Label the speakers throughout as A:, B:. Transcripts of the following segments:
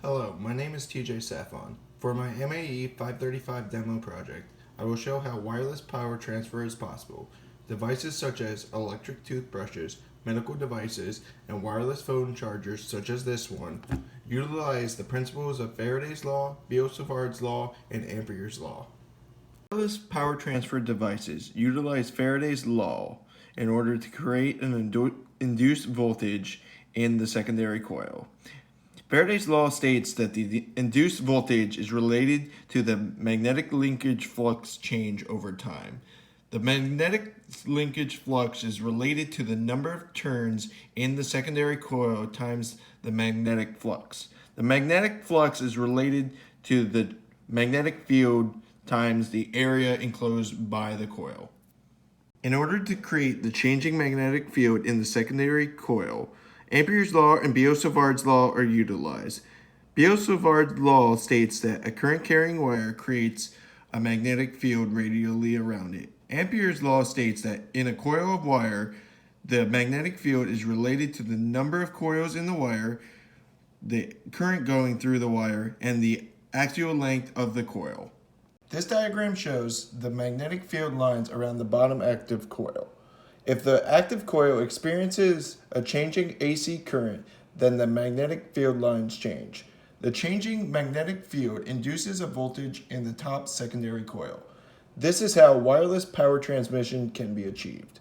A: Hello, my name is TJ Safon. For my MAE 535 demo project, I will show how wireless power transfer is possible. Devices such as electric toothbrushes, medical devices, and wireless phone chargers such as this one utilize the principles of Faraday's law, Biot-Savard's law, and Ampere's law. Wireless power transfer devices utilize Faraday's law in order to create an induced voltage in the secondary coil. Faraday's law states that the induced voltage is related to the magnetic linkage flux change over time. The magnetic linkage flux is related to the number of turns in the secondary coil times the magnetic flux. The magnetic flux is related to the magnetic field times the area enclosed by the coil. In order to create the changing magnetic field in the secondary coil, Ampere's law and Biot-Savard's law are utilized. Biot-Savard's law states that a current carrying wire creates a magnetic field radially around it. Ampere's law states that in a coil of wire, the magnetic field is related to the number of coils in the wire, the current going through the wire, and the axial length of the coil. This diagram shows the magnetic field lines around the bottom active coil. If the active coil experiences a changing AC current, then the magnetic field lines change. The changing magnetic field induces a voltage in the top secondary coil. This is how wireless power transmission can be achieved.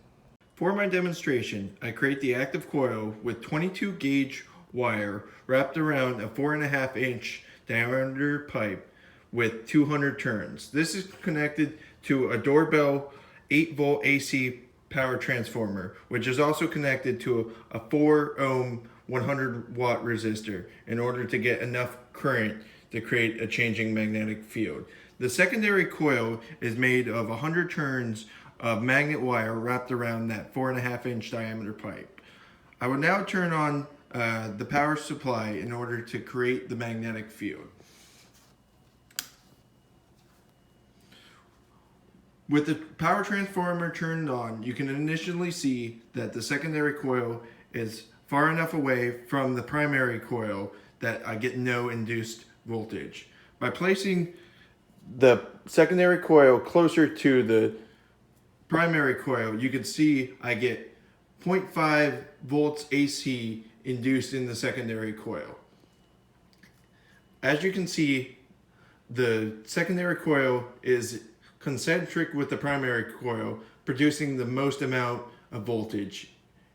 A: For my demonstration, I create the active coil with 22 gauge wire wrapped around a 4.5 inch diameter pipe with 200 turns. This is connected to a doorbell 8-volt AC power transformer, which is also connected to a 4 ohm 100 watt resistor in order to get enough current to create a changing magnetic field. The secondary coil is made of 100 turns of magnet wire wrapped around that 4.5 inch diameter pipe. I will now turn on the power supply in order to create the magnetic field. With the power transformer turned on, you can initially see that the secondary coil is far enough away from the primary coil that I get no induced voltage. By placing the secondary coil closer to the primary coil, you can see I get 0.5 volts AC induced in the secondary coil. As you can see, the secondary coil is concentric with the primary coil, producing the most amount of voltage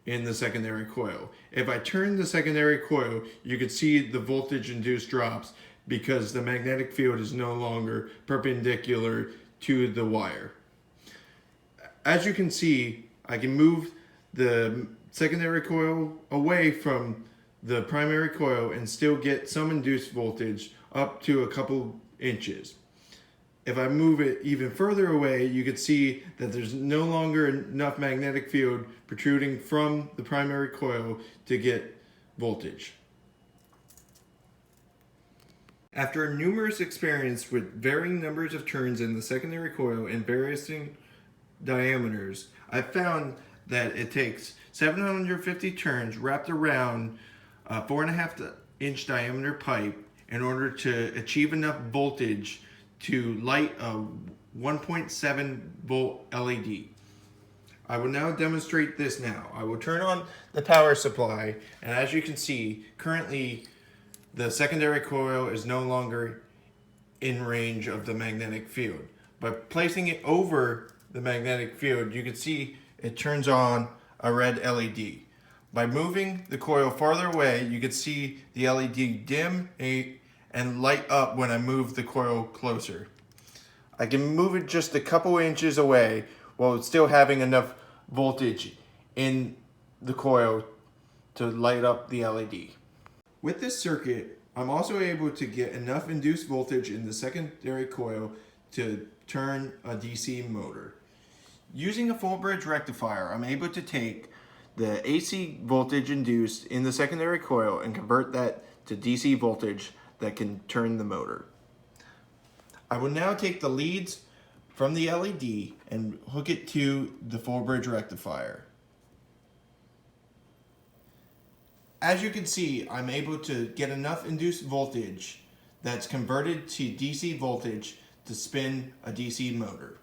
A: in the secondary coil. If I turn the secondary coil, you can see the voltage induced drops because the magnetic field is no longer perpendicular to the wire. As you can see, I can move the secondary coil away from the primary coil and still get some induced voltage up to a couple inches. If I move it even further away, you can see that there's no longer enough magnetic field protruding from the primary coil to get voltage. After numerous experience with varying numbers of turns in the secondary coil and varying diameters, I found that it takes 750 turns wrapped around a 4.5 inch diameter pipe in order to achieve enough voltage to light a 1.7 volt LED. I will now demonstrate this now. I will turn on the power supply, and as you can see, currently the secondary coil is no longer in range of the magnetic field. By placing it over the magnetic field, you can see it turns on a red LED. By moving the coil farther away, you can see the LED dim and light up when I move the coil closer. I can move it just a couple inches away while still having enough voltage in the coil to light up the LED. With this circuit, I'm also able to get enough induced voltage in the secondary coil to turn a DC motor. Using a full bridge rectifier, I'm able to take the AC voltage induced in the secondary coil and convert that to DC voltage that can turn the motor. I will now take the leads from the LED and hook it to the full bridge rectifier. as you can see, I'm able to get enough induced voltage that's converted to DC voltage to spin a DC motor.